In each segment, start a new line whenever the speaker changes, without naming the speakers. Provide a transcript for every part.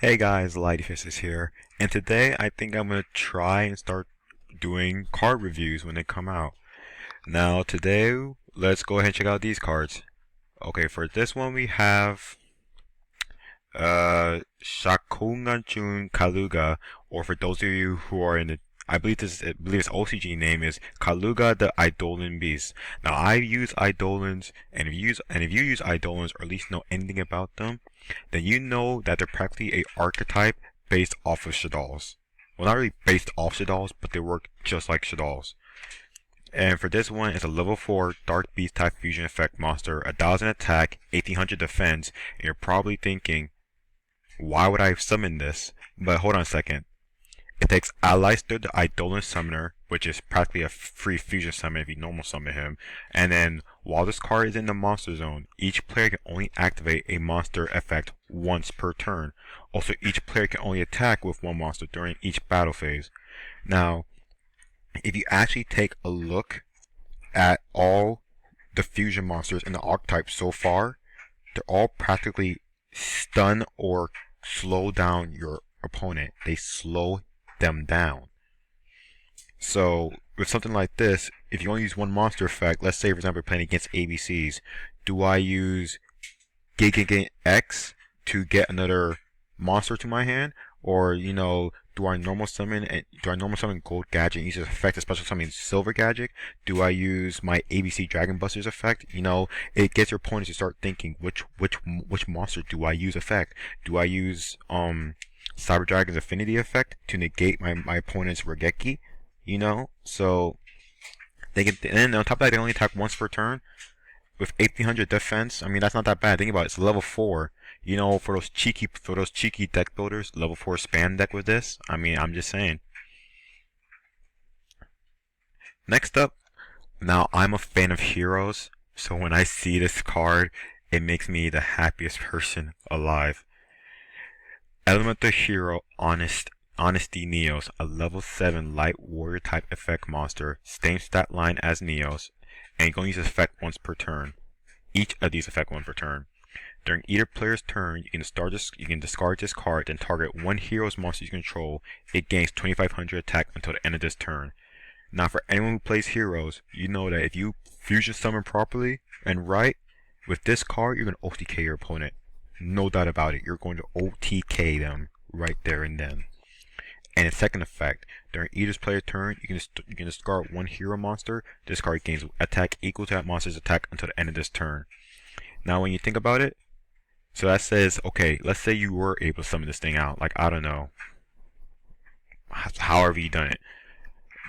Hey guys, Lightyfish is here, and today I think I'm gonna try and start doing card reviews when they come out. Now today, let's go ahead and check out these cards. Okay, for this one we have Shakunganchun Kaluga, or for those of you who are in the I believe its OCG name is Kaluga the Eidolon Beast. Now I use Eidolons, and if you use Eidolons or at least know anything about them, then you know that they're practically a archetype based off of Shaddolls. Well, not really based off Shaddolls, but they work just like Shaddolls. And for this one, it's a level 4 Dark Beast type fusion effect monster, 1000 attack, 1800 defense, and you're probably thinking, why would I summon this? But hold on a second. It takes allies through the Eidolon Summoner, which is practically a free fusion summon if you normal summon him. And then, while this card is in the monster zone, each player can only activate a monster effect once per turn. Also, each player can only attack with one monster during each battle phase. Now, if you actually take a look at all the fusion monsters in the archetype so far, they're all practically stun or slow down your opponent. They slow them down. So with something like this, if you only use one monster effect, let's say for example you're playing against ABCs, do I use Gigant X to get another monster to my hand? Or, do I normal summon Gold Gadget and use its effect, especially summon Silver Gadget? Do I use my ABC Dragon Busters effect? It gets your opponents to start thinking which monster do I use effect? Do I use Cyber Dragon's Affinity effect to negate my opponent's Regeki? So and on top of that they only attack once per turn with 1800 defense. I mean, that's not that bad. Think about it. It's level 4. For those cheeky deck builders, level 4 spam deck with this. I mean, I'm just saying. Next up, now I'm a fan of heroes, so when I see this card, it makes me the happiest person alive. Elemental Hero Honesty Neos, a level 7 light warrior type effect monster, same stat line as Neos, and you can only use effect once per turn. Each of these effect once per turn. During either player's turn, you can discard this card, then target one hero's monster you control. It gains 2500 attack until the end of this turn. Now, for anyone who plays heroes, you know that if you fusion summon properly and right, with this card, you're going to OTK your opponent. No doubt about it. You're going to OTK them right there and then. And its second effect, during either player's turn, you can discard one hero monster. This card gains attack equal to that monster's attack until the end of this turn. Now, when you think about it, so that says, okay, let's say you were able to summon this thing out, like, I don't know, however you done it.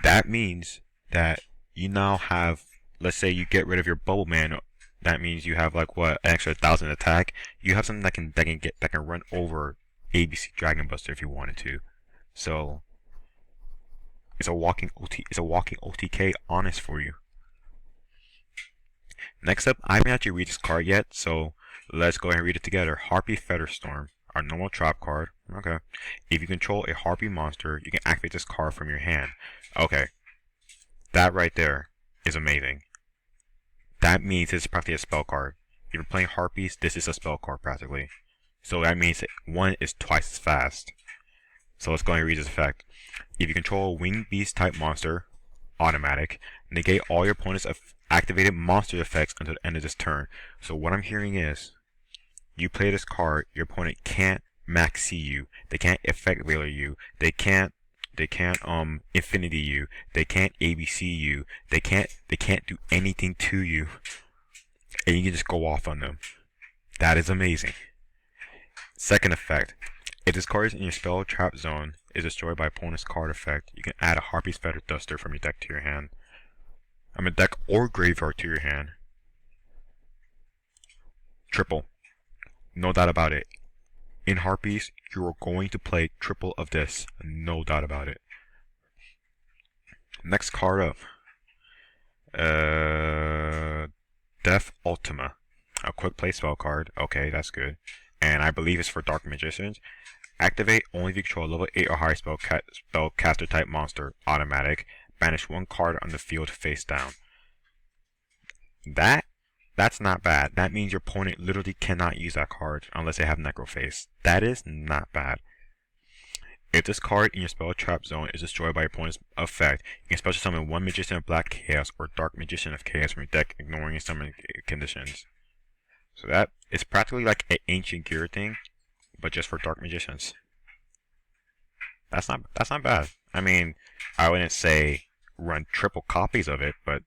That means that you now have, let's say you get rid of your Bubble Man. That means you have like what, an extra 1000 attack. You have something that can run over ABC Dragon Buster if you wanted to. So it's a walking OTK honest for you. Next up, I haven't actually read this card yet, so let's go ahead and read it together. Harpie Featherstorm, our normal trap card. Okay. If you control a Harpie monster, you can activate this card from your hand. Okay. That right there is amazing. That means it's practically a spell card. If you're playing Harpies, this is a spell card practically. So that means that one is twice as fast. So let's go ahead and read this effect. If you control a Winged Beast type monster, automatic, negate all your opponent's activated monster effects until the end of this turn. So what I'm hearing is, you play this card, your opponent can't max C you, they can't effect veiler you, they can't infinity you, they can't ABC you, they can't do anything to you, and you can just go off on them. That is amazing. Second effect, if this card is in your spell trap zone, is destroyed by opponent's card effect, you can add a Harpie's Feather Duster from your deck to your hand. Deck or graveyard to your hand. Triple. No doubt about it. In Harpies, you are going to play triple of this. No doubt about it. Next card up. Death Ultima. A quick play spell card. Okay, that's good. And I believe it's for Dark Magicians. Activate only if you control a level 8 or higher spellcaster type monster. Automatic. Banish one card on the field face down. That That's not bad. That means your opponent literally cannot use that card unless they have Necro Face. That is not bad. If this card in your spell trap zone is destroyed by your opponent's effect, you can special summon one Magician of Black Chaos or Dark Magician of Chaos from your deck, ignoring your summon conditions. So that is practically like an Ancient Gear thing, but just for Dark Magicians. That's not bad. I mean, I wouldn't say run triple copies of it, but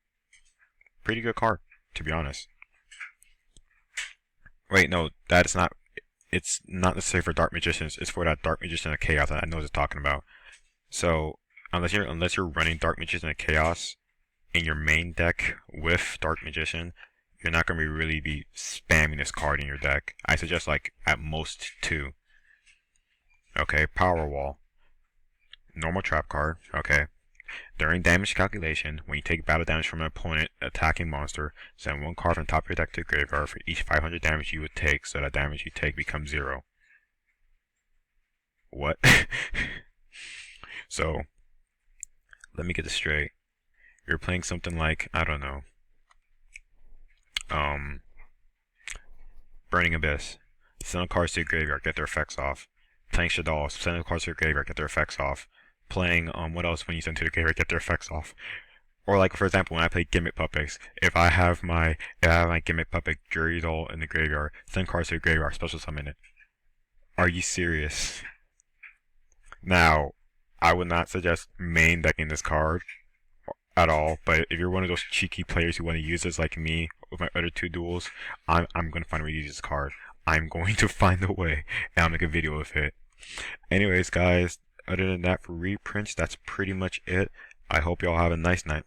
pretty good card, to be honest. Wait, no, that is not. It's not necessarily for Dark Magicians. It's for that Dark Magician of Chaos that I know what it's talking about. So unless you're running Dark Magician of Chaos in your main deck with Dark Magician, you're not going to really be spamming this card in your deck. I suggest like at most 2. Okay, Power Wall. Normal trap card. Okay. During damage calculation, when you take battle damage from an opponent attacking monster, send 1 card from the top of your deck to the graveyard for each 500 damage you would take, so that damage you take becomes 0. What? So, let me get this straight. You're playing something like, I don't know, Burning Abyss. Send cards to your graveyard, get their effects off. Playing Shaddoll, send cards to your graveyard, get their effects off. Playing what else when you send to the graveyard, get their effects off. Or like for example, when I play Gimmick Puppets, if I have my Gimmick Puppet Jury Doll in the graveyard, send cards to the graveyard, special summon it. Are you serious? Now, I would not suggest main decking this card at all, but if you're one of those cheeky players who want to use this like me with my other 2 duels, I'm gonna find a way to use this card. I'm going to find a way, and I'll make a video of it. Anyways, guys, other than that, for reprints, that's pretty much it. I hope y'all have a nice night.